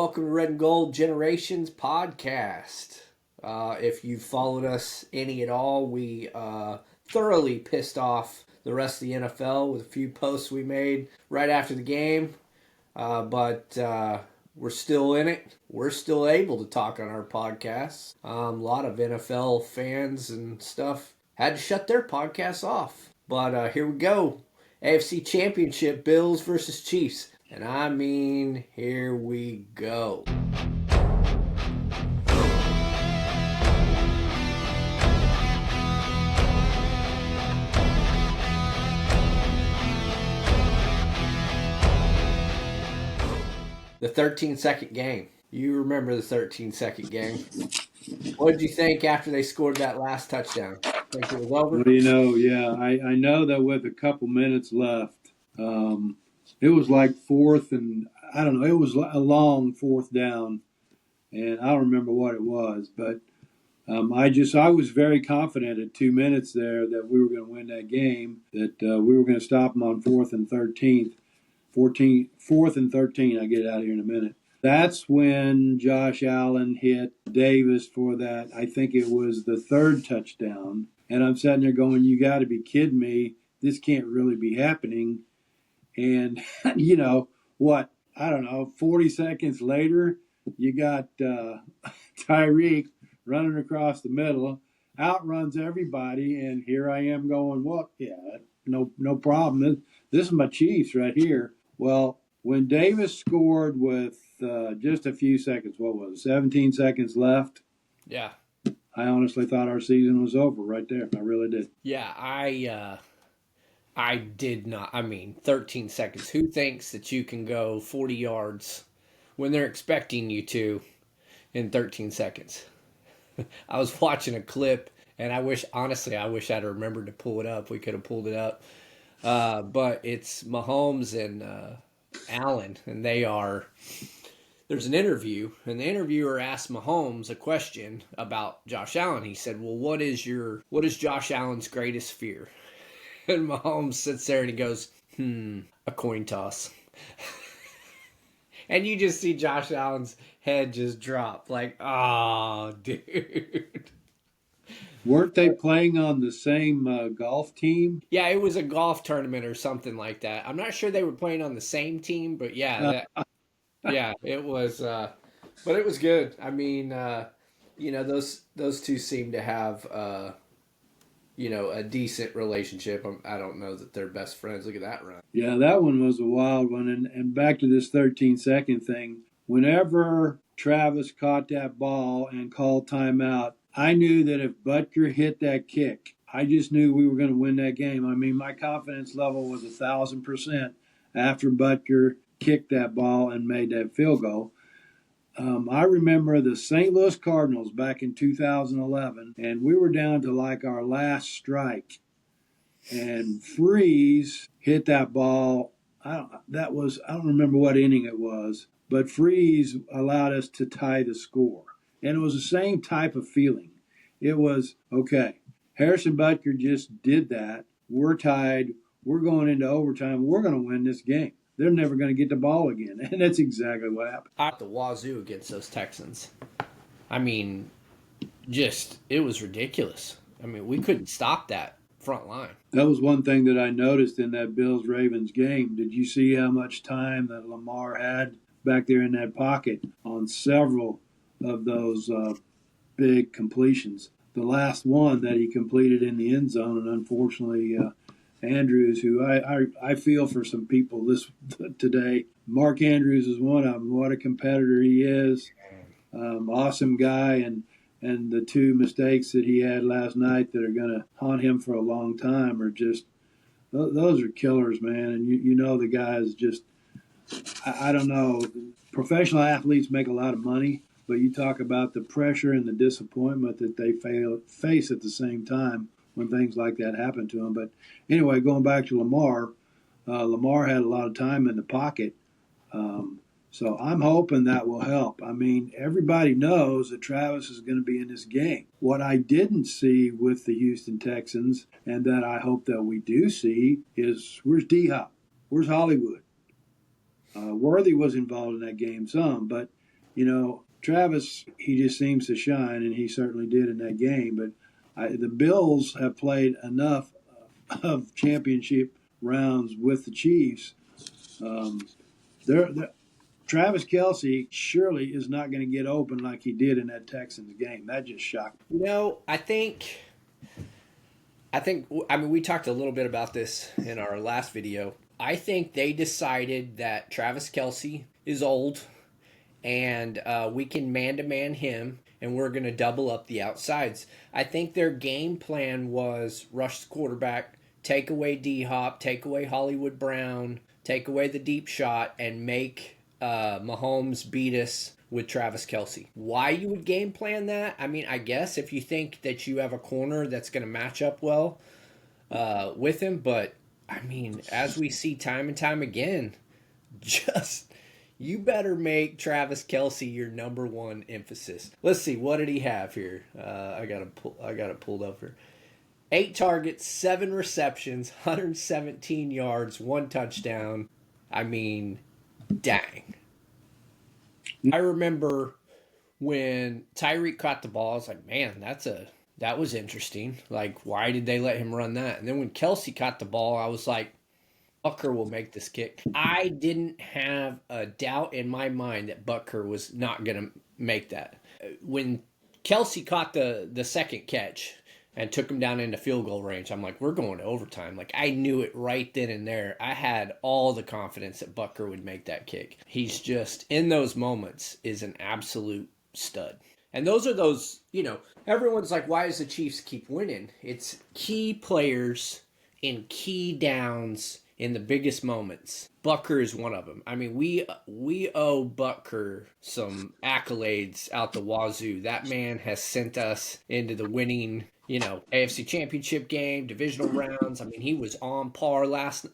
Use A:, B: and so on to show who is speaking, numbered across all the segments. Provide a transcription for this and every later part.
A: Welcome to Red and Gold Generations podcast. If you've followed us any at all, we thoroughly pissed off the rest of the NFL with a few posts we made right after the game. But we're still in it. We're still able to talk on our podcasts. A lot of NFL fans and stuff had to shut their podcasts off. But here we go. AFC Championship, Bills versus Chiefs. And I mean, here we go. The 13-second game. You remember the 13-second game. What did you think after they scored that last touchdown? Think it was over?
B: Well, I know that with a couple minutes left, it was like fourth and, I don't know, it was a long fourth down, and I don't remember what it was, but I was very confident at 2 minutes there that we were going to win that game, that we were going to stop them on 4th and 13. I get out of here in a minute. That's when Josh Allen hit Davis for that. I think it was the third touchdown. And I'm sitting there going, you got to be kidding me. This can't really be happening. And, you know, what? I don't know, 40 seconds later, you got Tyreek running across the middle, outruns everybody, and here I am going, well, yeah, no problem. This is my Chiefs right here. Well, when Davis scored with just a few seconds, 17 seconds left?
A: Yeah.
B: I honestly thought our season was over right there. I really did.
A: Yeah, I did not. I mean, 13 seconds. Who thinks that you can go 40 yards when they're expecting you to in 13 seconds? I was watching a clip, and I wish I'd remembered to pull it up. We could have pulled it up. But it's Mahomes and Allen, and there's an interview, and the interviewer asked Mahomes a question about Josh Allen. He said, well, what is Josh Allen's greatest fear? And Mahomes sits there and he goes, a coin toss. And you just see Josh Allen's head just drop, like, oh, dude.
B: Weren't they playing on the same golf team?
A: Yeah, it was a golf tournament or something like that. I'm not sure they were playing on the same team, but yeah, it was. But it was good. I mean, those two seem to have, a decent relationship. I don't know that they're best friends. Look at that run.
B: Yeah, that one was a wild one. And back to this 13-second thing. Whenever Travis caught that ball and called timeout, I knew that if Butker hit that kick, I just knew we were going to win that game. I mean, my confidence level was 1,000% after Butker kicked that ball and made that field goal. I remember the St. Louis Cardinals back in 2011, and we were down to like our last strike. And Freeze hit that ball. I don't remember what inning it was, but Freeze allowed us to tie the score. And it was the same type of feeling. It was, okay, Harrison Butker just did that. We're tied. We're going into overtime. We're going to win this game. They're never going to get the ball again. And that's exactly what happened.
A: At the wazoo against those Texans. I mean, it was ridiculous. I mean, we couldn't stop that front line.
B: That was one thing that I noticed in that Bills-Ravens game. Did you see how much time that Lamar had back there in that pocket on several of those big completions? The last one that he completed in the end zone, and unfortunately Andrews, who I feel for some people today. Mark Andrews is one of them. What a competitor he is. Awesome guy, and the two mistakes that he had last night that are going to haunt him for a long time are just, those are killers, man. And you know the guy is just, I don't know, professional athletes make a lot of money, but you talk about the pressure and the disappointment that they face at the same time when things like that happen to them. But anyway, going back to Lamar, Lamar had a lot of time in the pocket. So I'm hoping that will help. I mean, everybody knows that Travis is going to be in this game. What I didn't see with the Houston Texans, and that I hope that we do see, is where's D-Hop? Where's Hollywood? Worthy was involved in that game some, but Travis, he just seems to shine, and he certainly did in that game. But the Bills have played enough of championship rounds with the Chiefs. Um, they're Travis Kelsey surely is not going to get open like he did in that Texans game. That just shocked me.
A: I mean, we talked a little bit about this in our last video. I think they decided that Travis Kelsey is old and we can man to man him and we're going to double up the outsides. I think their game plan was rush the quarterback, take away D Hop, take away Hollywood Brown, take away the deep shot, and make Mahomes beat us with Travis Kelsey. Why you would game plan that? I mean, I guess if you think that you have a corner that's going to match up well with him, but I mean, as we see time and time again, just you better make Travis Kelsey your number one emphasis. Let's see, what did he have here? I got it pulled up here. 8 targets, 7 receptions, 117 yards, 1 touchdown. I mean, dang. I remember when Tyreek caught the ball, I was like, man, that was interesting. Like, why did they let him run that? And then when Kelsey caught the ball, I was like, Butker will make this kick. I didn't have a doubt in my mind that Butker was not going to make that. When Kelsey caught the second catch and took him down into field goal range, I'm like, we're going to overtime. Like, I knew it right then and there. I had all the confidence that Butker would make that kick. He's just, in those moments, is an absolute stud. And those are those, everyone's like, why does the Chiefs keep winning? It's key players in key downs in the biggest moments. Butker is one of them. I mean, we owe Butker some accolades out the wazoo. That man has sent us into the winning, AFC Championship game, divisional rounds. I mean, he was on par last,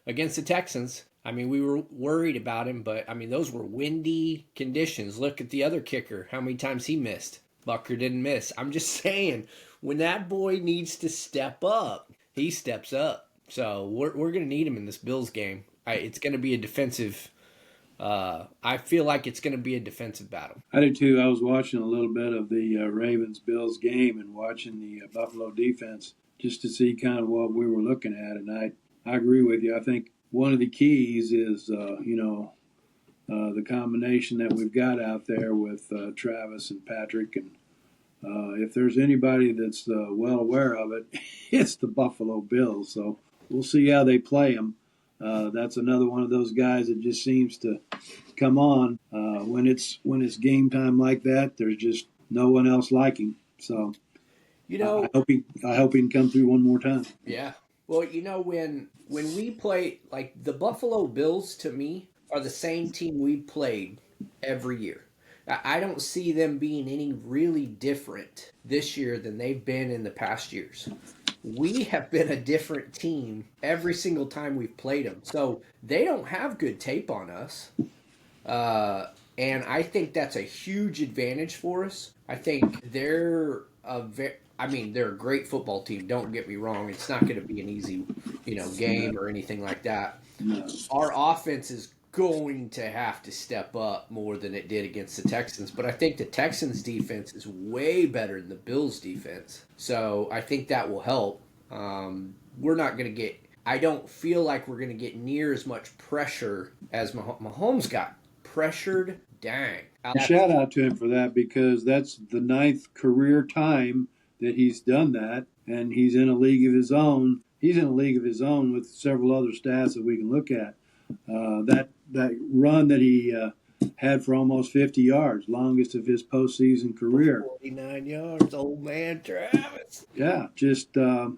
A: against the Texans. I mean, we were worried about him, but I mean, those were windy conditions. Look at the other kicker, how many times he missed. Butker didn't miss. I'm just saying, when that boy needs to step up, he steps up. So we're going to need him in this Bills game. It's going to be a defensive. I feel like it's going to be a defensive battle.
B: I did too. I was watching a little bit of the Ravens-Bills game and watching the Buffalo defense just to see kind of what we were looking at. And I agree with you. I think one of the keys is, the combination that we've got out there with Travis and Patrick. And if there's anybody that's well aware of it, it's the Buffalo Bills. So we'll see how they play them. That's another one of those guys that just seems to come on when it's game time like that. There's just no one else like him. So I hope he can come through one more time.
A: Yeah. Well, when we play, like, the Buffalo Bills to me are the same team we played every year. I don't see them being any really different this year than they've been in the past years. We have been a different team every single time we've played them. So they don't have good tape on us. And I think that's a huge advantage for us. I think they're they're a great football team. Don't get me wrong. It's not going to be an easy, game or anything like that.
B: No.
A: Our offense is going to have to step up more than it did against the Texans. But I think the Texans' defense is way better than the Bills' defense. So I think that will help. We're not going to get – I don't feel like we're going to get near as much pressure as Mahomes got. Pressured, dang.
B: Shout out to him for that, because that's the 9th career time that he's done that, and he's in a league of his own. He's in a league of his own with several other stats that we can look at. That run that he had for almost 50 yards, longest of his postseason career.
A: 49 yards, old man Travis.
B: Yeah, just I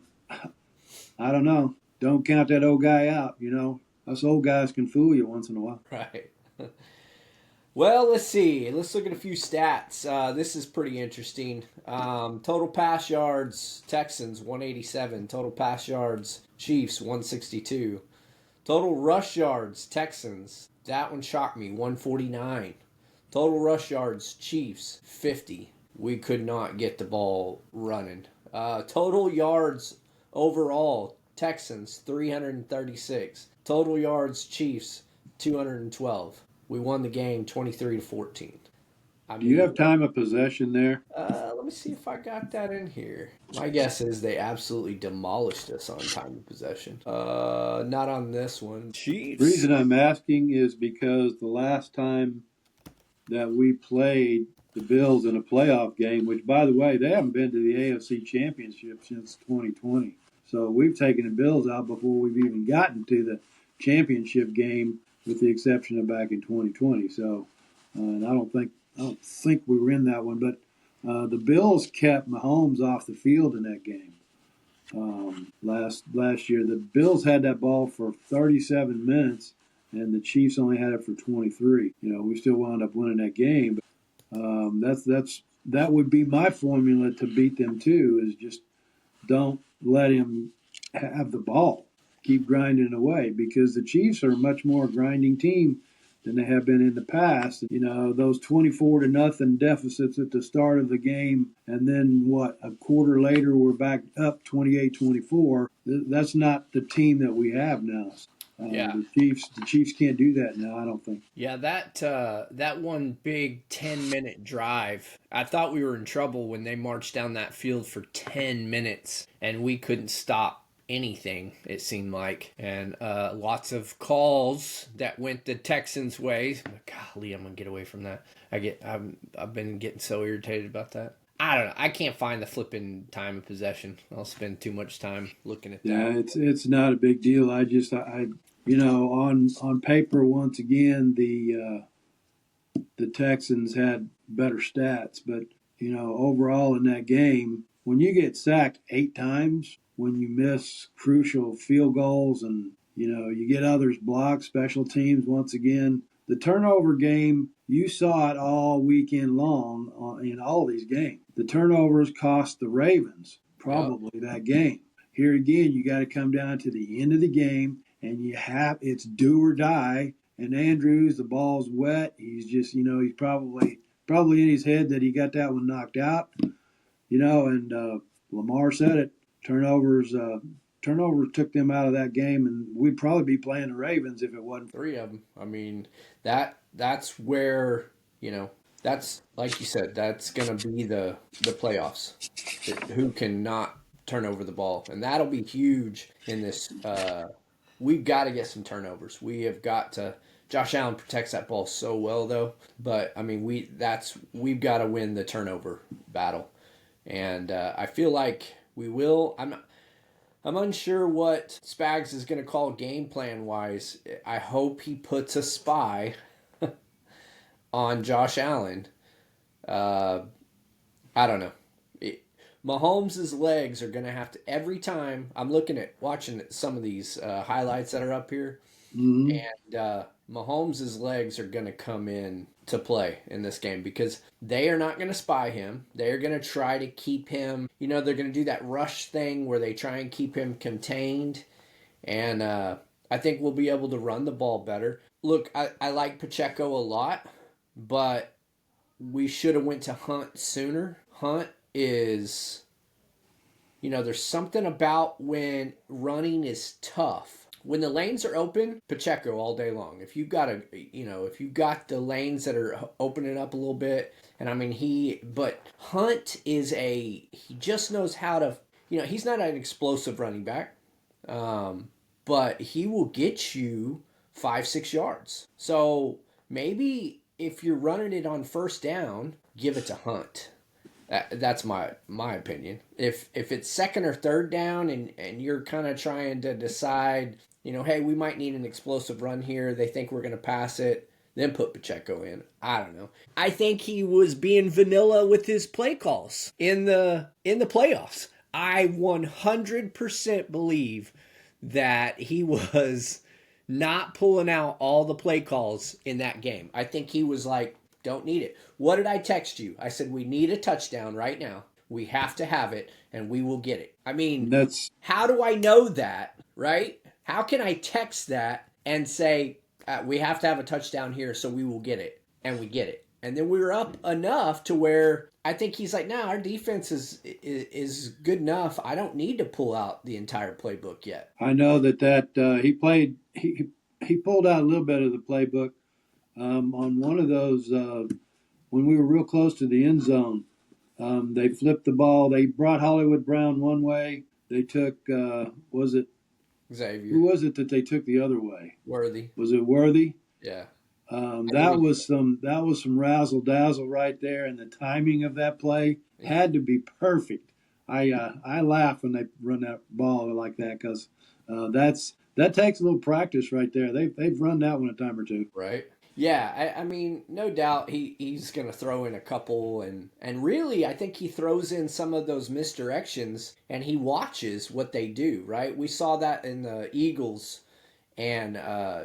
B: don't know. Don't count that old guy out. Us old guys can fool you once in a while.
A: Right. Well, let's see. Let's look at a few stats. This is pretty interesting. Total pass yards, Texans 187. Total pass yards, Chiefs 162. Total rush yards, Texans. That one shocked me, 149. Total rush yards, Chiefs 50. We could not get the ball running. Total yards overall, Texans 336. Total yards, Chiefs 212. We won the game 23-14. I
B: Do you
A: mean,
B: have time of possession there?
A: let me see if I got that in here. My guess is they absolutely demolished us on time of possession. Not on this one.
B: The
A: Chiefs.
B: reason I'm asking is because the last time that we played the Bills in a playoff game, which, by the way, they haven't been to the AFC Championship since 2020. So we've taken the Bills out before we've even gotten to the championship game, with the exception of back in 2020. So, and I don't think we were in that one, but the Bills kept Mahomes off the field in that game. Last year, the Bills had that ball for 37 minutes, and the Chiefs only had it for 23. We still wound up winning that game. But, that would be my formula to beat them too. Is just don't let him have the ball. Keep grinding away, because the Chiefs are a much more grinding team than they have been in the past. Those 24-0 deficits at the start of the game, and then a quarter later we're back up 28-24. That's not the team that we have now.
A: Yeah.
B: The Chiefs can't do that now, I don't think.
A: Yeah, that one big 10-minute drive. I thought we were in trouble when they marched down that field for 10 minutes and we couldn't stop anything, it seemed like. And lots of calls that went the Texans' way. Golly, I'm gonna get away from that. I've been getting so irritated about that. I don't know. I can't find the flipping time of possession. I'll spend too much time looking at that.
B: Yeah, it's not a big deal. On paper, once again, the Texans had better stats, but overall in that game, when you get sacked 8 times, when you miss crucial field goals, and you get others blocked, special teams, once again, the turnover game, you saw it all weekend long in all these games. The turnovers cost the Ravens probably that game. Here again, you got to come down to the end of the game, and it's do or die. And Andrews, the ball's wet. He's just, he's probably in his head that he got that one knocked out. And Lamar said it. Turnovers took them out of that game, and we'd probably be playing the Ravens if it wasn't
A: 3 of them. I mean, that's where, that's, like you said, that's going to be the playoffs. Who can not turn over the ball. And that'll be huge in this. We've got to get some turnovers. We have got to. Josh Allen protects that ball so well, though. But, I mean, we've got to win the turnover battle. And I feel like we will. I'm unsure what Spags is going to call game plan wise. I hope he puts a spy on Josh Allen. I don't know. Mahomes' legs are going to have to, every time I'm watching some of these highlights that are up here, and Mahomes' legs are going to come in to play in this game, because they are not going to spy him. They're going to try to keep him, they're going to do that rush thing where they try and keep him contained. And I think we'll be able to run the ball better. Look, I like Pacheco a lot, but we should have went to Hunt sooner. Hunt is, there's something about when running is tough. When the lanes are open, Pacheco all day long. If you've got the lanes that are opening up a little bit, and but Hunt he just knows how to, he's not an explosive running back, but he will get you 5-6 yards. So maybe if you're running it on first down, give it to Hunt. That's my opinion. If it's second or third down and you're kind of trying to decide, hey, we might need an explosive run here. They think we're going to pass it. Then put Pacheco in. I don't know. I think he was being vanilla with his play calls in the playoffs. I 100% believe that he was not pulling out all the play calls in that game. I think he was like, don't need it. What did I text you? I said, we need a touchdown right now. We have to have it, and we will get it. I mean, how do I know that, right? How can I text that and say, we have to have a touchdown here, so we will get it, and we get it? And then we were up enough to where I think he's like, our defense is good enough. I don't need to pull out the entire playbook yet.
B: I know that he pulled out a little bit of the playbook on one of those when we were real close to the end zone. They flipped the ball. They brought Hollywood Brown one way. They took was it
A: Xavier.
B: who was it that they took the other way?
A: Worthy.
B: Was it Worthy?
A: Yeah.
B: That was some razzle dazzle right there, and the timing of that play had to be perfect. I laugh when they run that ball like that because that takes a little practice right there. They've run that one a time or two.
A: Right. Yeah, I mean, no doubt he's going to throw in a couple, and really, I think he throws in some of those misdirections, and he watches what they do, right? We saw that in the Eagles and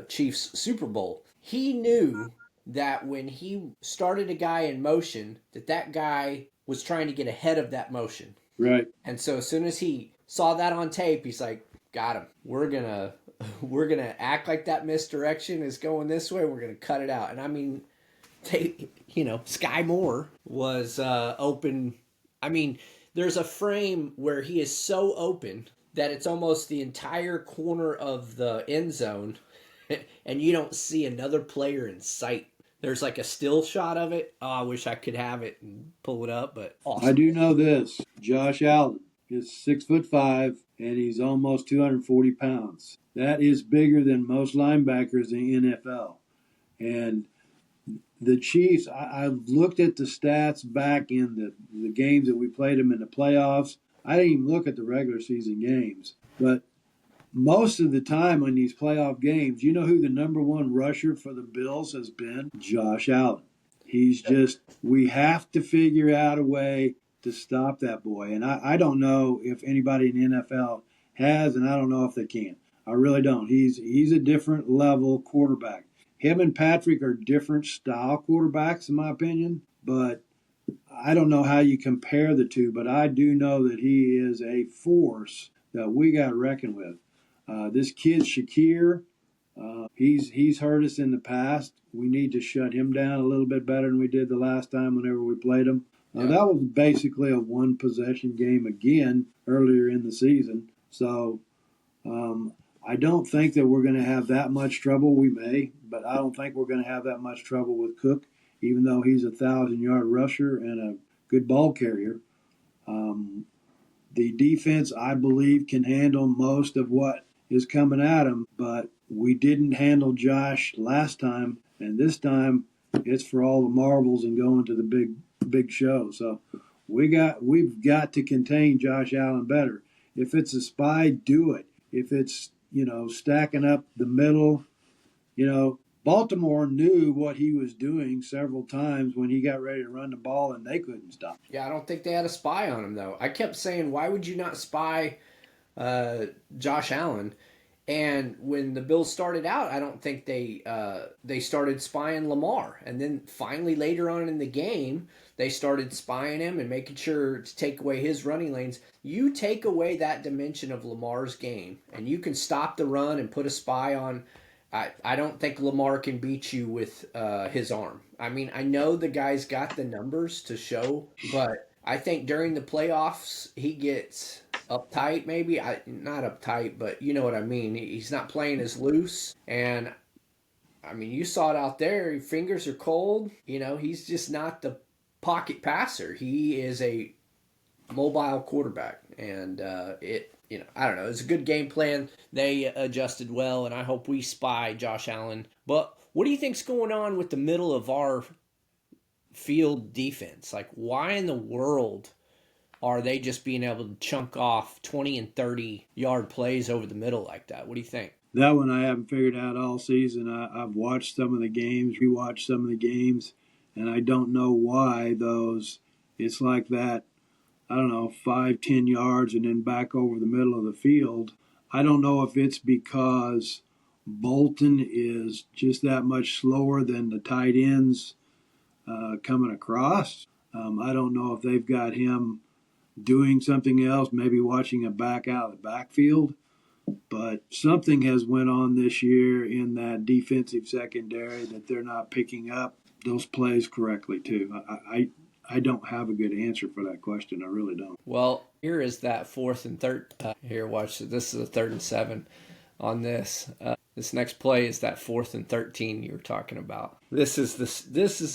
A: Chiefs Super Bowl. He knew that when he started a guy in motion, that guy was trying to get ahead of that motion.
B: Right.
A: And so as soon as he saw that on tape, he's like, got him. We're gonna act like that misdirection is going this way. We're gonna cut it out. And I mean, Sky Moore was open. I mean, there's a frame where he is so open that it's almost the entire corner of the end zone, and you don't see another player in sight. There's like a still shot of it. Oh, I wish I could have it and pull it up, but awesome.
B: I do know this. Josh Allen is 6'5" and he's almost 240 pounds. That is bigger than most linebackers in the NFL. And the Chiefs, I've looked at the stats back in the games that we played them in the playoffs. I didn't even look at the regular season games. But most of the time on these playoff games, you know who the number one rusher for the Bills has been? Josh Allen. He's just, we have to figure out a way to stop that boy. And I don't know if anybody in the NFL has, and I don't know if they can. I really don't. He's a different level quarterback. Him and Patrick are different style quarterbacks, in my opinion, but I don't know how you compare the two, but I do know that he is a force that we got to reckon with. This kid, Shakir, he's hurt us in the past. We need to shut him down a little bit better than we did the last time whenever we played him. That was basically a one-possession game again earlier in the season. So I don't think that we're going to have that much trouble. We may, but I don't think we're going to have that much trouble with Cook, even though he's a 1,000-yard rusher and a good ball carrier. The defense, I believe, can handle most of what is coming at him, but we didn't handle Josh last time, and this time it's for all the marbles and going to the big show. So we've got to contain Josh Allen better. If it's a spy, do it. If it's stacking up the middle, Baltimore knew what he was doing several times when he got ready to run the ball, and they couldn't stop.
A: Yeah, I don't think they had a spy on him, though. I kept saying, why would you not spy Josh Allen? And when the Bills started out, I don't think they started spying Lamar. And then finally later on in the game, they started spying him and making sure to take away his running lanes. You take away that dimension of Lamar's game, and you can stop the run and put a spy on. I don't think Lamar can beat you with his arm. I mean, I know the guy's got the numbers to show, but I think during the playoffs, he gets uptight maybe. Not uptight, but you know what I mean. He's not playing as loose. And, I mean, you saw it out there. His fingers are cold. He's just not the pocket passer. He is a mobile quarterback. And I don't know. It's a good game plan. They adjusted well, and I hope we spy Josh Allen. But what do you think's going on with the middle of our field defense? Like, why in the world are they just being able to chunk off 20 and 30-yard plays over the middle like that? What do you think?
B: That one I haven't figured out all season. I've watched some of the games, rewatched some of the games, and I don't know why it's like that. I don't know, 5-10 yards and then back over the middle of the field. I don't know if it's because Bolton is just that much slower than the tight ends coming across. I don't know if they've got him doing something else, maybe watching a back out of the backfield. But something has went on this year in that defensive secondary that they're not picking up those plays correctly too. I don't have a good answer for that question. I really don't.
A: Well, here is that fourth and third. Here, watch. This is a 3rd and 7. on this. This next play is that 4th and 13 you were talking about. This is the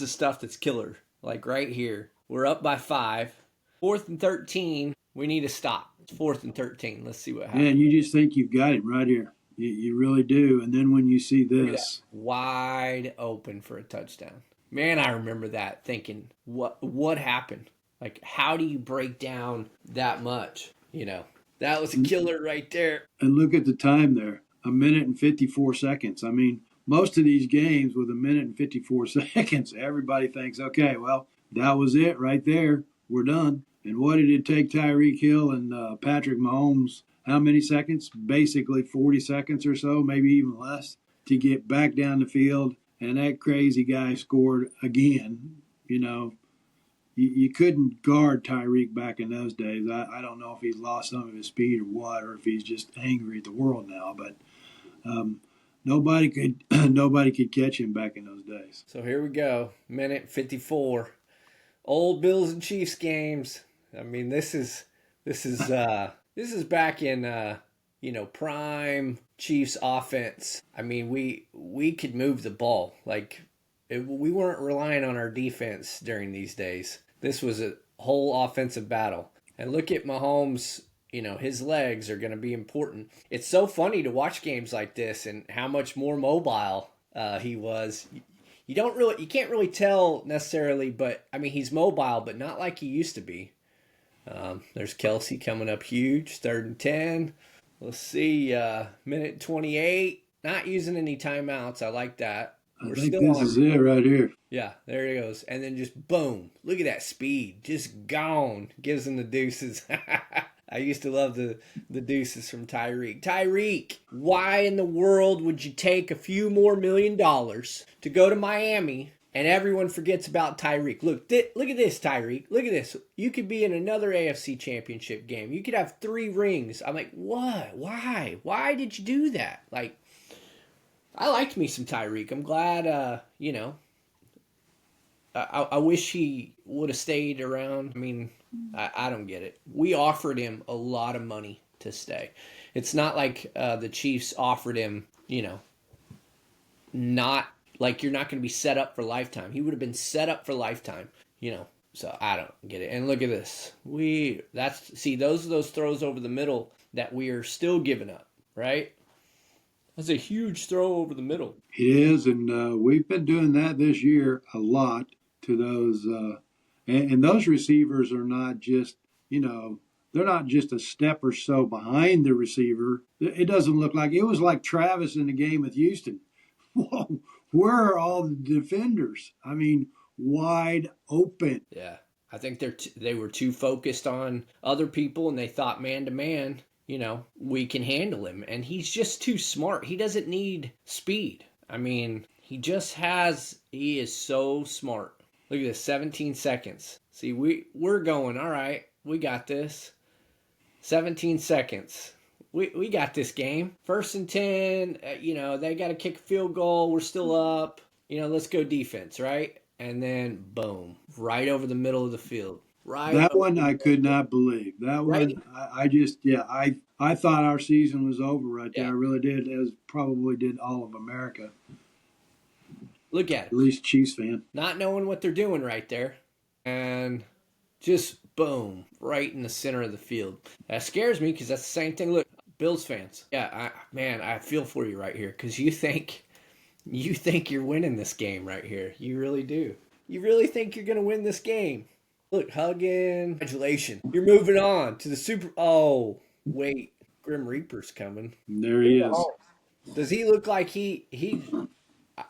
A: stuff that's killer. Like right here, we're up by 5. 4th and 13, we need to stop. It's 4th and 13. Let's see what happens.
B: Man, you just think you've got him right here. You really do. And then when you see this,
A: wide open for a touchdown. Man, I remember that thinking, what happened? Like, how do you break down that much? You know, that was a killer right there.
B: And look at the time there, 1 minute and 54 seconds. I mean, most of these games with 1 minute and 54 seconds, everybody thinks, okay, well, that was it right there. We're done. And what did it take Tyreek Hill and Patrick Mahomes? How many seconds? Basically 40 seconds or so, maybe even less, to get back down the field. And that crazy guy scored again. You know, you couldn't guard Tyreek back in those days. I don't know if he's lost some of his speed or what, or if he's just angry at the world now. But nobody could catch him back in those days.
A: So here we go, minute 54. Old Bills and Chiefs games. I mean, this is back in prime Chiefs offense. I mean, we could move the ball. Like we weren't relying on our defense during these days. This was a whole offensive battle. And look at Mahomes, his legs are going to be important. It's so funny to watch games like this and how much more mobile he was. You can't really tell necessarily, but I mean, he's mobile, but not like he used to be. There's Kelsey coming up huge, 3rd and 10. Let's see, minute 28. Not using any timeouts. I like that.
B: I think this is it right here.
A: Yeah, there he goes. And then just boom. Look at that speed. Just gone. Gives him the deuces. I used to love the deuces from Tyreek. Tyreek, why in the world would you take a few more $1 million to go to Miami and everyone forgets about Tyreek? Look at this, Tyreek. Look at this. You could be in another AFC Championship game. You could have 3 rings. I'm like, what? Why? Why did you do that? Like, I liked me some Tyreek. I'm glad, I wish he would have stayed around. I mean, I don't get it. We offered him a lot of money to stay. It's not like the Chiefs offered him, not like you're not going to be set up for lifetime. He would have been set up for lifetime, So I don't get it. And look at this. Those are those throws over the middle that we are still giving up, right? That's a huge throw over the middle.
B: It is, and we've been doing that this year a lot to those. And those receivers are not just, they're not just a step or so behind the receiver. It doesn't look like it was like Travis in the game with Houston. Whoa, where are all the defenders? I mean, wide open.
A: Yeah, I think they were too focused on other people, and they thought man to man. We can handle him. And he's just too smart. He doesn't need speed. I mean, he is so smart. Look at this, 17 seconds. See, we're going, all right, we got this. 17 seconds. We got this game. 1st and 10, they got to kick a field goal. We're still up. Let's go defense, right? And then, boom, right over the middle of the field. Right.
B: That one I could not believe. That one, right. I thought our season was over right there. Yeah. I really did, as probably did all of America.
A: Look at it.
B: At least Chiefs fan.
A: Not knowing what they're doing right there. And just boom, right in the center of the field. That scares me because that's the same thing. Look, Bills fans. Yeah, I feel for you right here because you think you're winning this game right here. You really do. You really think you're going to win this game. Look, hugging. Congratulations. You're moving on to the Super. Oh, wait. Grim Reaper's coming.
B: There he is.
A: Does he look like he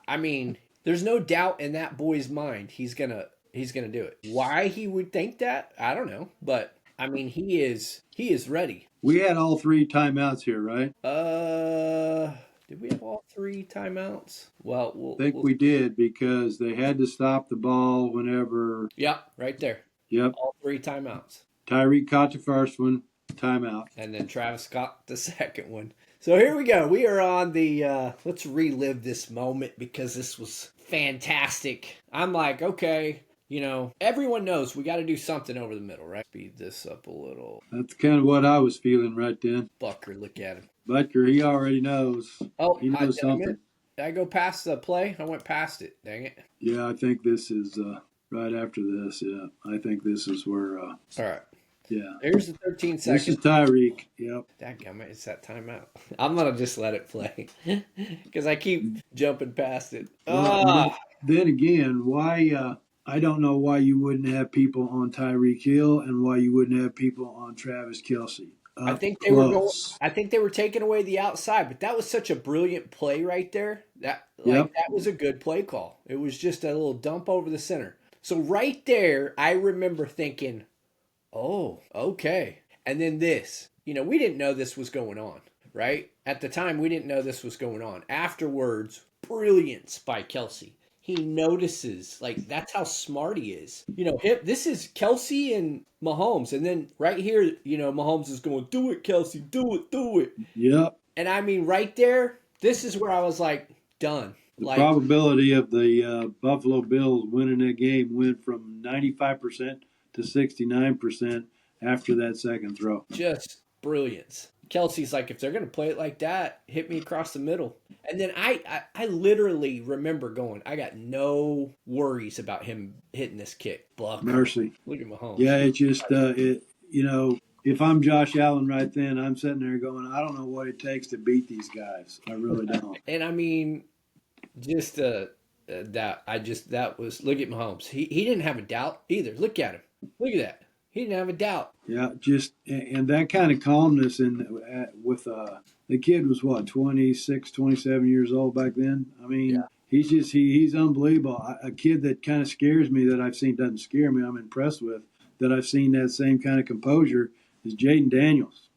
A: I mean, there's no doubt in that boy's mind he's gonna do it. Why he would think that, I don't know. But I mean, he is ready.
B: We had all 3 timeouts here, right?
A: Did we have all 3 timeouts? Well,
B: I think we did because they had to stop the ball whenever.
A: Yep, right there.
B: Yep.
A: All 3 timeouts.
B: Tyreek caught the first one, timeout.
A: And then Travis caught the second one. So here we go. We are on the, let's relive this moment because this was fantastic. I'm like, okay, everyone knows we got to do something over the middle, right? Speed this up a little.
B: That's kind of what I was feeling right then.
A: Bucker, look at him.
B: Butker, he already knows.
A: Oh,
B: He knows
A: did I
B: something.
A: did I go past the play? I went past it. Dang it.
B: Yeah, I think this is right after this. Yeah, I think this is where.
A: All right.
B: Yeah,
A: Here's the 13
B: this is
A: seconds.
B: Tyreek. Yep.
A: Dadgummit, it's that timeout. I'm gonna just let it play because I keep jumping past it.
B: Well, and
A: Ah,
B: then again, why? I don't know why you wouldn't have people on Tyreek Hill and why you wouldn't have people on Travis Kelsey
A: I
B: up
A: think they were going.
B: close.
A: I think they were taking away the outside, but that was such a brilliant play right there.
B: Yep.
A: That was a good play call. It was just a little dump over the center. So right there, I remember thinking, "Oh, okay." And then this, we didn't know this was going on, right? At the time, we didn't know this was going on. Afterwards, brilliance by Kelsey. He notices, like, that's how smart he is. This is Kelsey and Mahomes. And then right here, Mahomes is going, do it, Kelsey, do it, do it.
B: Yep.
A: And I mean, right there, this is where I was like, done.
B: The
A: Like,
B: probability of the Buffalo Bills winning that game went from 95% to 69% after that second throw.
A: just brilliance. Kelsey's like, if they're gonna play it like that, hit me across the middle. And then I literally remember going, I got no worries about him hitting this kick. Buck.
B: Mercy.
A: Look at Mahomes.
B: Yeah, it just if I'm Josh Allen right then, I'm sitting there going, I don't know what it takes to beat these guys. I really don't.
A: And I mean, just that was look at Mahomes. He didn't have a doubt either. Look at him. Look at that. He didn't have a doubt.
B: Yeah, just and that kind of calmness with the kid was what 26, 27 years old back then. I mean,
A: Yeah.
B: he's unbelievable. A kid that kind of scares me that I've seen doesn't scare me. I'm impressed with that I've seen that same kind of composure is Jaden Daniels.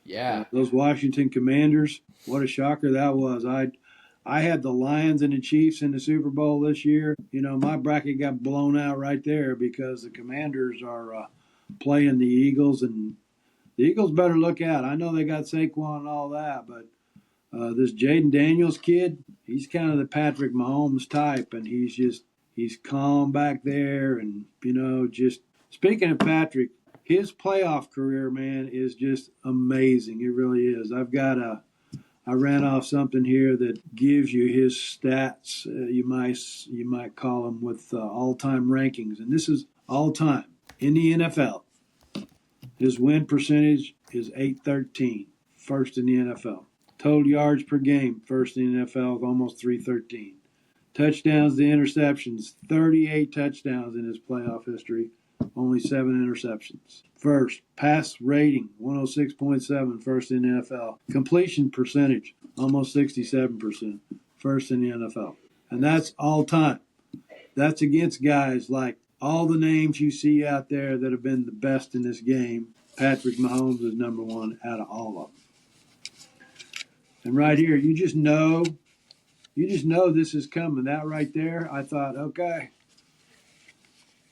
A: Yeah.
B: Those Washington Commanders, what a shocker that was. I had the Lions and the Chiefs in the Super Bowl this year. My bracket got blown out right there because the Commanders are playing the Eagles, and the Eagles better look out. I know they got Saquon and all that, but this Jaden Daniels kid, he's kind of the Patrick Mahomes type, and he's calm back there, and just speaking of Patrick, his playoff career, man, is just amazing. It really is. I ran off something here that gives you his stats. You might call them with all-time rankings, and this is all-time in the NFL. His win percentage is .813, first in the NFL. Total yards per game, first in the NFL, almost 313. Touchdowns to interceptions, 38 touchdowns in his playoff history, only 7 interceptions. First, pass rating, 106.7, first in the NFL. Completion percentage, almost 67%, first in the NFL. And that's all time. That's against guys like all the names you see out there that have been the best in this game. Patrick Mahomes is number one out of all of them. And right here, you just know this is coming. That right there, I thought, okay.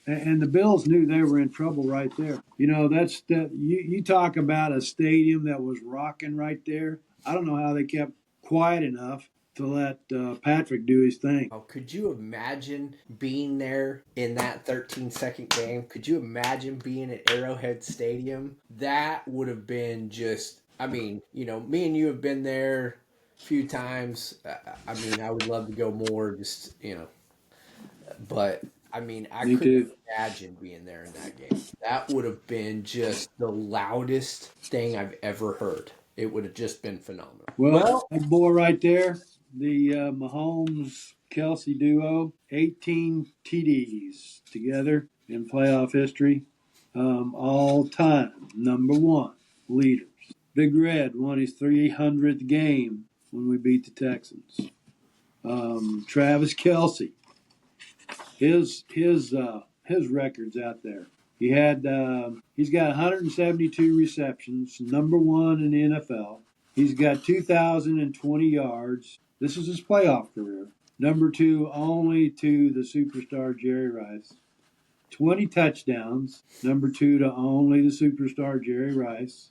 B: And the Bills knew they were in trouble right there. You talk about a stadium that was rocking right there. I don't know how they kept quiet enough to let Patrick do his thing.
A: Oh, could you imagine being there in that 13-second game? Could you imagine being at Arrowhead Stadium? That would have been just, I mean, me and you have been there a few times. I mean, I would love to go more, just, but I mean, I
B: Me
A: couldn't
B: too.
A: imagine being there in that game. That would have been just the loudest thing I've ever heard. It would have just been phenomenal.
B: Well, that boy right there, the Mahomes Kelsey duo, 18 TDs together in playoff history, all time number one leaders. Big Red won his 300th game when we beat the Texans. Travis Kelsey, his records out there. He's got 172 receptions, number one in the NFL. He's got 2,020 yards. This is his playoff career. Number two only to the superstar Jerry Rice. 20 touchdowns. Number two to only the superstar Jerry Rice.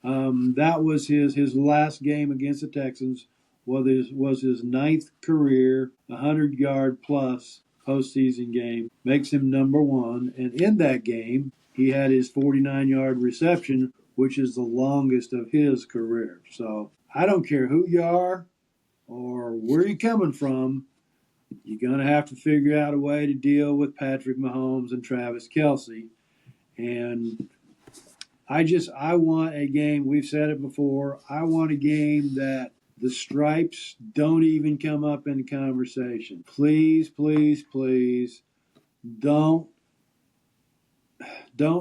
B: That was his last game against the Texans. Was his ninth career 100-yard plus postseason game. Makes him number one. And in that game, he had his 49-yard reception which is the longest of his career. So I don't care who you are or where you're coming from, you're going to have to figure out a way to deal with Patrick Mahomes and Travis Kelce. And I want a game, we've said it before, I want a game that the stripes don't even come up in conversation. Please, please, please don't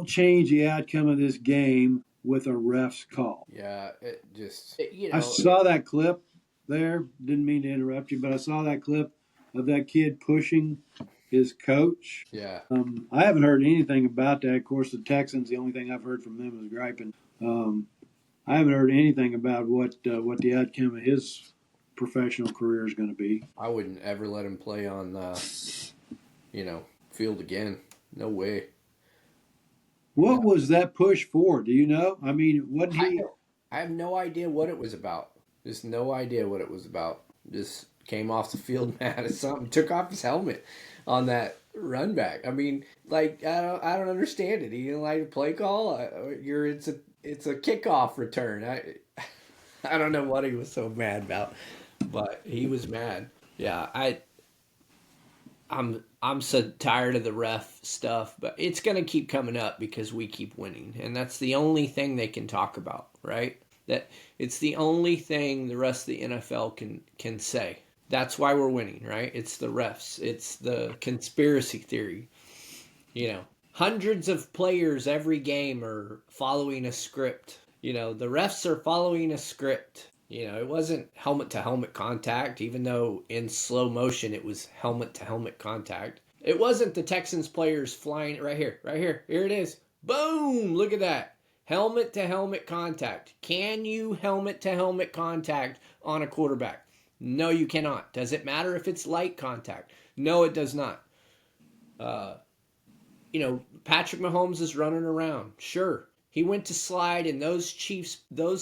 B: change the outcome of this game with a ref's call.
A: Yeah, it just
B: I saw that clip there. Didn't mean to interrupt you, but I saw that clip of that kid pushing his coach.
A: Yeah.
B: I haven't heard anything about that. Of course, the Texans, the only thing I've heard from them is griping. I haven't heard anything about what the outcome of his professional career is going to be.
A: I wouldn't ever let him play on field again. No way.
B: What was that push for? Do you know? I mean, what he?
A: I have no idea what it was about. Just no idea what it was about. Just came off the field mad at something. Took off his helmet on that run back. I mean, like I don't understand it. He didn't like the play call. It's a kickoff return. I don't know what he was so mad about, but he was mad. Yeah, I'm so tired of the ref stuff, but it's going to keep coming up because we keep winning, and that's the only thing they can talk about, right? That it's the only thing the rest of the NFL can say. That's why we're winning, right? It's the refs. It's the conspiracy theory. Hundreds of players every game are following a script. The refs are following a script. It wasn't helmet-to-helmet contact, even though in slow motion it was helmet-to-helmet contact. It wasn't the Texans players flying right here. Here it is. Boom! Look at that. Helmet-to-helmet contact. Can you helmet-to-helmet contact on a quarterback? No, you cannot. Does it matter if it's light contact? No, it does not. Patrick Mahomes is running around. Sure. He went to slide, and those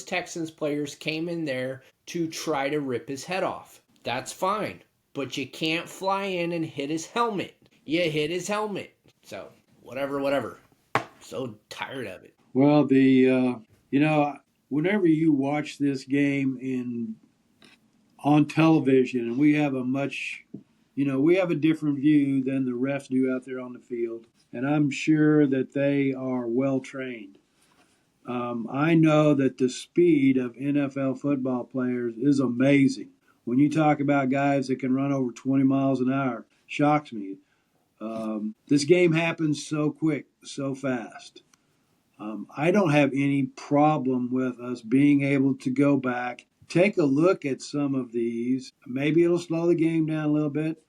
A: Texans players came in there to try to rip his head off. That's fine. But you can't fly in and hit his helmet. You hit his helmet. So, whatever. So tired of it.
B: Well, whenever you watch this game on television, and we have a different view than the refs do out there on the field, and I'm sure that they are well trained. I know that the speed of NFL football players is amazing. When you talk about guys that can run over 20 miles an hour, shocks me. This game happens so quick, so fast. I don't have any problem with us being able to go back, take a look at some of these. Maybe it'll slow the game down a little bit.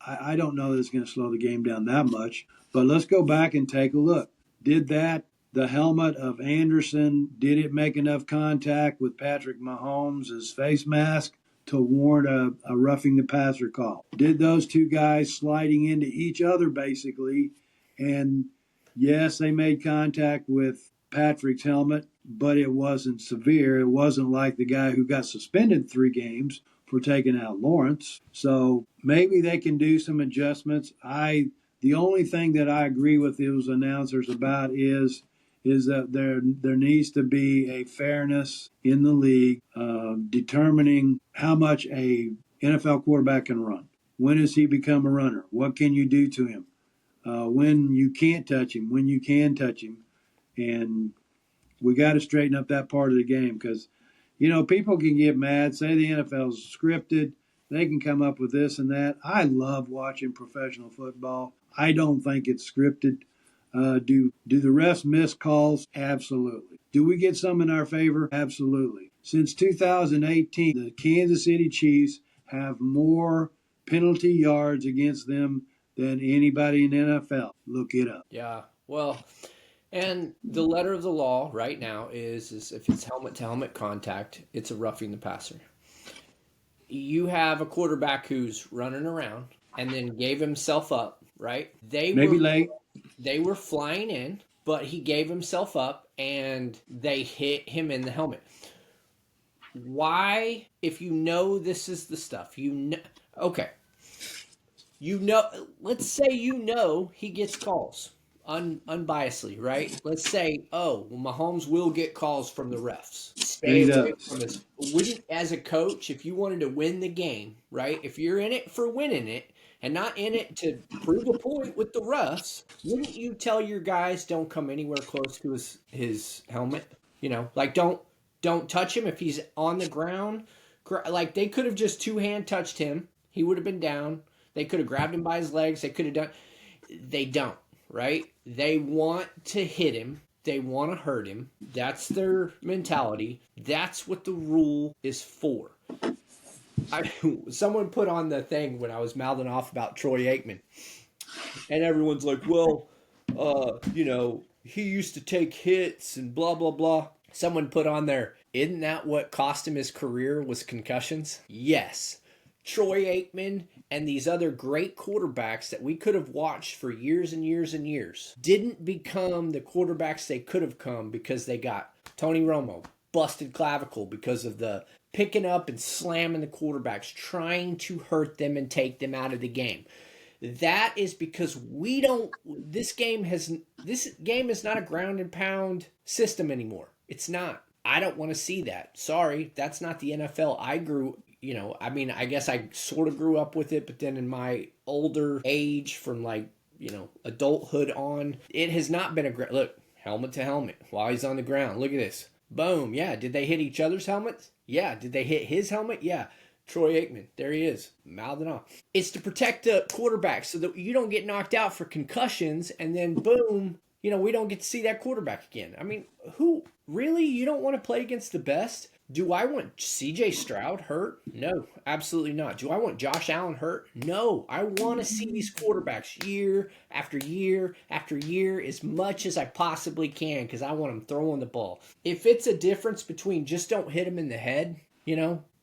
B: I don't know that it's going to slow the game down that much, but let's go back and take a look. Did the helmet of Anderson, did it make enough contact with Patrick Mahomes' face mask to warrant a roughing the passer call? Did those two guys sliding into each other basically, and yes, they made contact with Patrick's helmet, but it wasn't severe. It wasn't like the guy who got suspended 3 games for taking out Lawrence. So maybe they can do some adjustments. The only thing that I agree with those announcers about is that there needs to be a fairness in the league, determining how much a NFL quarterback can run. When does he become a runner? What can you do to him? When you can't touch him, when you can touch him. And we got to straighten up that part of the game because, people can get mad, say the NFL's scripted. They can come up with this and that. I love watching professional football. I don't think it's scripted. Do the refs miss calls? Absolutely. Do we get some in our favor? Absolutely. Since 2018, the Kansas City Chiefs have more penalty yards against them than anybody in the NFL. Look it up.
A: Yeah. Well, and the letter of the law right now is if it's helmet-to-helmet contact, it's a roughing the passer. You have a quarterback who's running around and then gave himself up, right? They were flying in, but he gave himself up and they hit him in the helmet. Why, if this is the stuff, okay. Let's say he gets calls. unbiasedly, right? Let's say, oh, well, Mahomes will get calls from the refs.
B: And
A: Stay
B: he
A: away
B: does.
A: from this. Wouldn't, as a coach, if you wanted to win the game, right? If you're in it for winning it and not in it to prove a point with the refs, wouldn't you tell your guys don't come anywhere close to his helmet? Like don't touch him if he's on the ground. Like they could have just two-hand touched him. He would have been down. They could have grabbed him by his legs. They could have done. They don't, right? They want to hit him. They want to hurt him. That's their mentality. That's what the rule is for. Someone put on the thing when I was mouthing off about Troy Aikman, and everyone's like, well, he used to take hits and blah, blah, blah. Someone put on there, isn't that what cost him his career was concussions? Yes. Troy Aikman and these other great quarterbacks that we could have watched for years and years and years didn't become the quarterbacks they could have come because they got Tony Romo, busted clavicle because of the picking up and slamming the quarterbacks, trying to hurt them and take them out of the game. That is because this game is not a ground and pound system anymore. It's not. I don't want to see that. Sorry, that's not the NFL. I guess I sort of grew up with it, but then in my older age from adulthood on, it has not been look, helmet to helmet while he's on the ground. Look at this. Boom. Yeah. Did they hit each other's helmets? Yeah. Did they hit his helmet? Yeah. Troy Aikman, there he is, mouthing off. It's to protect the quarterback so that you don't get knocked out for concussions and then boom, we don't get to see that quarterback again. I mean, who really? You don't want to play against the best? Do I want CJ Stroud hurt? No, absolutely not. Do I want Josh Allen hurt? No. I want to see these quarterbacks year after year after year as much as I possibly can because I want them throwing the ball. If it's a difference between just don't hit him in the head,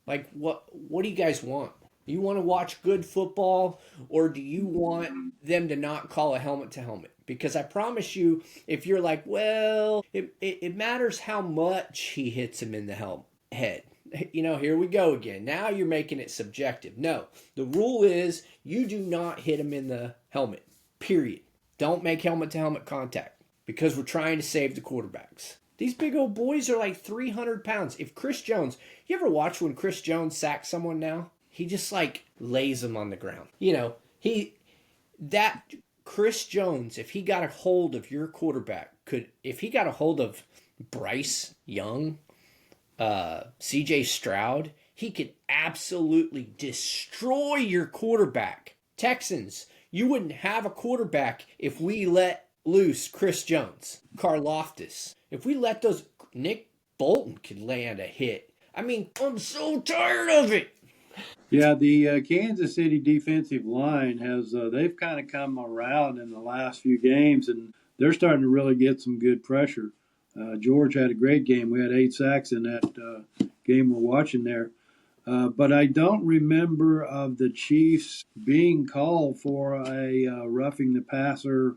A: like what do you guys want? You want to watch good football or do you want them to not call a helmet to helmet? Because I promise you, if you're like, well, it matters how much he hits him in the head. Here we go again. Now you're making it subjective. No, the rule is you do not hit him in the helmet, period. Don't make helmet to helmet contact because we're trying to save the quarterbacks. These big old boys are like 300 pounds. If Chris Jones, you ever watch when Chris Jones sacks someone now? He just lays them on the ground. Chris Jones, if he got a hold of your quarterback, if he got a hold of Bryce Young, CJ Stroud, he could absolutely destroy your quarterback. Texans, you wouldn't have a quarterback if we let loose Chris Jones, Karlaftis. If we let Nick Bolton could land a hit. I mean, I'm so tired of it.
B: Yeah, the Kansas City defensive line they've kind of come around in the last few games, and they're starting to really get some good pressure. George had a great game. We had 8 sacks in that game we're watching there. But I don't remember of the Chiefs being called for a roughing the passer,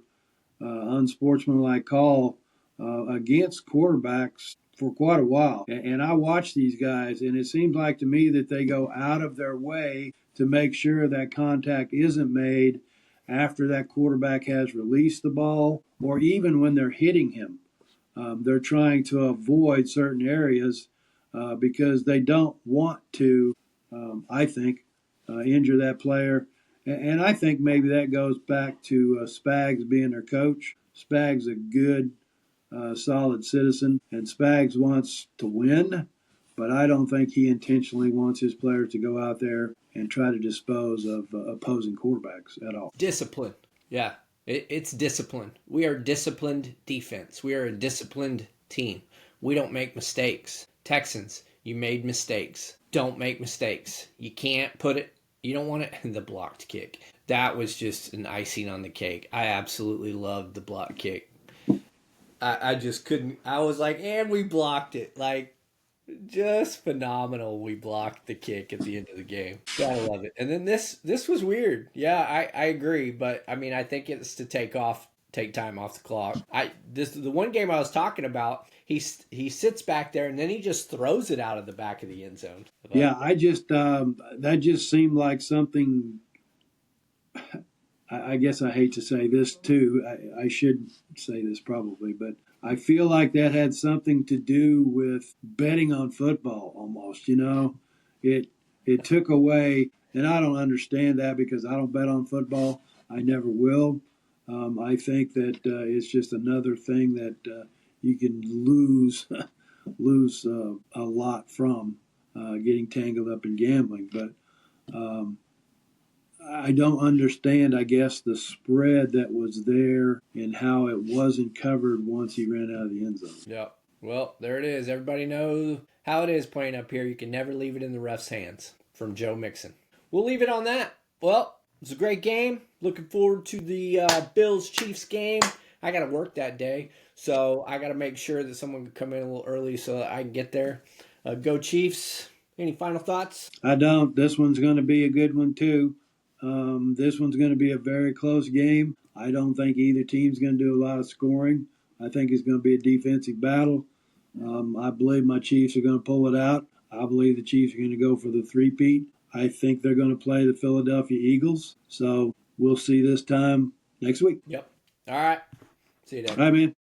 B: unsportsmanlike call against quarterbacks for quite a while. And I watch these guys, and it seems like to me that they go out of their way to make sure that contact isn't made after that quarterback has released the ball or even when they're hitting him. They're trying to avoid certain areas because they don't want to, I think, injure that player. And I think maybe that goes back to Spags being their coach. Spags a good, solid citizen, and Spags wants to win, but I don't think he intentionally wants his players to go out there and try to dispose of opposing quarterbacks at all.
A: Discipline. Yeah, it's discipline. We are disciplined defense. We are a disciplined team. We don't make mistakes. Texans, you made mistakes. Don't make mistakes. You can't put it, you don't want it in the blocked kick. That was just an icing on the cake. I absolutely loved the block kick. I just couldn't. I was like, and we blocked it. Just phenomenal. We blocked the kick at the end of the game. Gotta love it. And then this was weird. Yeah, I agree. But, I think it's to take time off the clock. The one game I was talking about, he sits back there and then he just throws it out of the back of the end zone.
B: Yeah, that just seemed like something. I guess I hate to say this too. I should say this probably, but I feel like that had something to do with betting on football almost. It it took away, and I don't understand that because I don't bet on football. I never will. I think that it's just another thing that you can lose a lot from getting tangled up in gambling. But um, I don't understand, I guess, the spread that was there and how it wasn't covered once he ran out of the end zone.
A: Yep. Well, there it is. Everybody knows how it is playing up here. You can never leave it in the ref's hands. From Joe Mixon. We'll leave it on that. Well, it was a great game. Looking forward to the Bills-Chiefs game. I got to work that day, so I got to make sure that someone can come in a little early so that I can get there. Go Chiefs. Any final thoughts?
B: I don't. This one's going to be a good one, too. This one's going to be a very close game. I don't think either team's going to do a lot of scoring. I think it's going to be a defensive battle. I believe my Chiefs are going to pull it out. I believe the Chiefs are going to go for the three-peat. I think they're going to play the Philadelphia Eagles. So we'll see this time next week.
A: Yep. All right. See you then.
B: All right, man.